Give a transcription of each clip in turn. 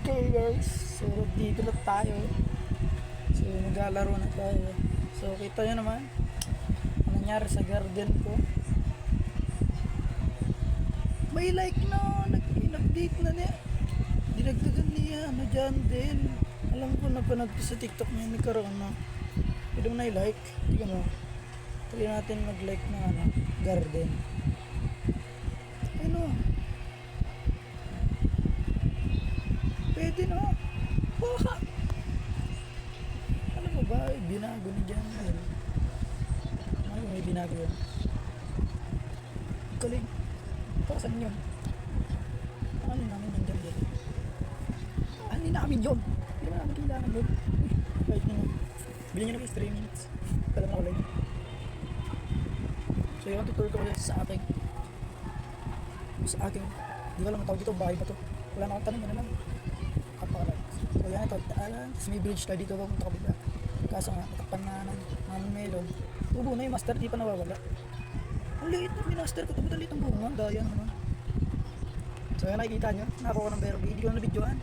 Okay guys, so dito na tayo. So maglalaro na tayo. So kita nyo naman ano nangyari sa garden ko. May like na, nag-update na niya. Dinagdagan niya, ano dyan din. Alam ko napanood ko sa TikTok na nagkaroon na. Pwede mo na i-like. Tignan mo. Pwede natin mag-like na ano, garden. Ano? Pwede na. Baka. Ano ba ba? Binago ni dyan. Ano may binago yun? Galing. Para saan yun? Ano namin yung dyan dyan? Ano namin yun? Hindi naman namin kailangan yun. Kahit nyo. Bilhin nyo na guys 3 minutes. Kala na ako live. So yun, tutur ko ulit sa aking. Hindi ko lang matawag dito. Bahay ba to? Wala na akong tanong. Ano lang. Kapakalag. So yan ito. Tapos may bridge tayo dito. Punta ka bigla. Kaso nga, natakpan na ng melon. Tubo na yung master. Di pa nawawala. Ang liit na minaster ko. Tubo na liit ang bunga. Daya naman. So yan nakikita nyo. Nakakuha ko ng berry. Hindi ko na nabidyoan.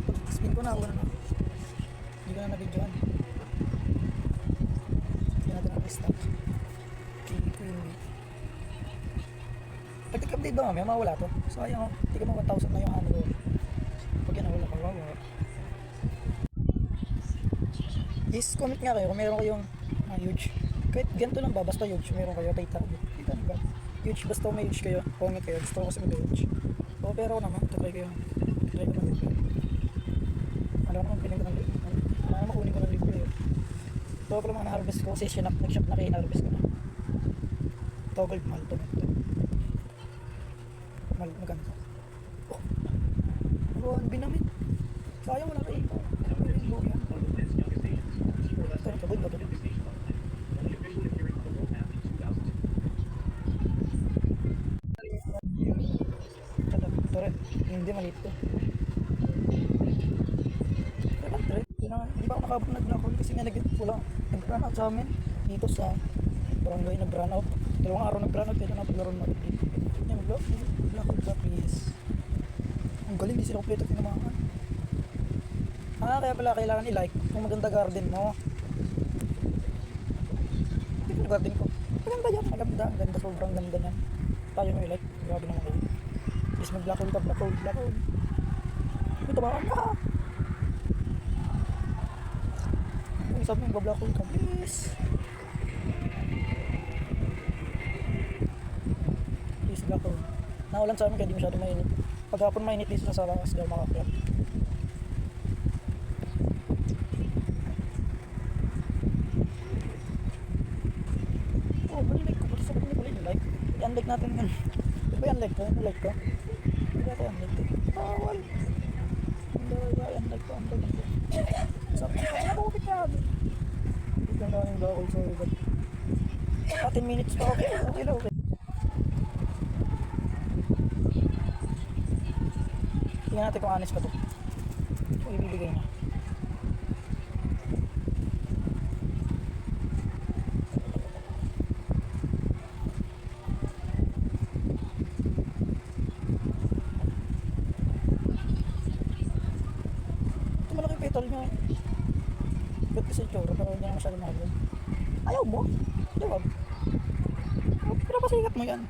Pag spin ko nakakuha na. Hindi ko na nabidyoan. Hindi natin ang restock. Queen bee. Pag nag-update ba mamaya, mawala to. So ayun, hindi ka mo 1,000 na yung ano ko. Pag yan nawala, kawawa. Is comment nga kayo kung meron kayong huge. Kahit ganito lang ba, basta huge, meron kayo, tay target. Kita nyo ba? Huge, basta may huge kayo, comment kayo, gusto ko kasi mag-huge. O pero ako naman, try kayo. Try ko naman. Alam ko naman, piling ko ng libre. Alam naman, kunin ko ng libre. Ito ako lang mga na-harvest ko, kasi nag-shop na kayo, na-harvest ko na. Toggle, mahal to. Mahal, maganda. Oh, ang binamit. Sayang wala kayo. Ito, kabod ba ito? Ito rin, hindi maliit to. Hindi ba ako nakabot nag-black kasi nga nag-brown out sa amin dito sa barangay na brown out. 2 araw nag-brown out, pero napaglaro na ulit. Black hole ba please? Ang galing, di sila kompleto pinamahan. Kaya pala kailangan i-like kung maganda garden mo. Ito yung garden ko. Maganda yan, maganda. Ang ganda, sobrang ganda yan. Tayo mo i-like. Grabe naman kayo. Please mag-black hole ka, black hole, black hole. Ito tamaan ka. Kung sabi mo mag-black hole ka, please. Please, black hole. Naulan sa amin kaya di masyado mainit. Paghapon mainit dito sa Sarangas daw makakaya. Oh, balik ko. Ba't sabi ko ulit yung like? I-unlike natin yun. Di ba i-unlike ko? I-like ko? Di ba ito i-unlike ko? Bawal. Hindi ba i-unlike ko? Unlike ko. Sabi ko, nakakupit ka. Hindi lang namin bakol sa ugat. 10 minutes pa. Okay, okay lang, okay. Tingnan natin kung honest pa ito. Kung ibibigay niya. Ito malaki yung petal niya. Ba't kasi itsura pero hindi na masyado mahal yun. Ayaw mo? Di ba? Pinapasikat mo yan.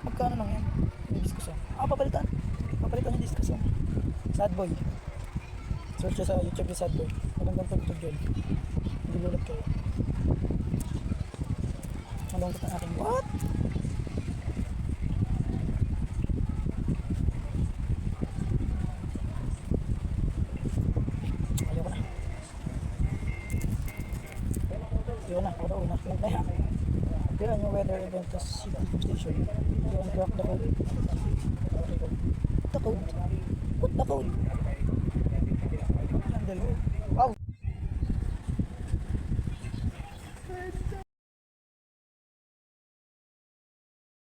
Magkano lang yan? May diskusyon. Papalitan. Papalitan yung diskusyon. Sad boy. Search sa YouTube yung sad boy. Magandang tugtog yun. Hindi gulat kayo. Malungkot ang aking what? Ayoko na. Ayoko na. Ako na. Nagtaya. Pero yung weather event sa station. Yung crack the code. The code. Put the code. Handle.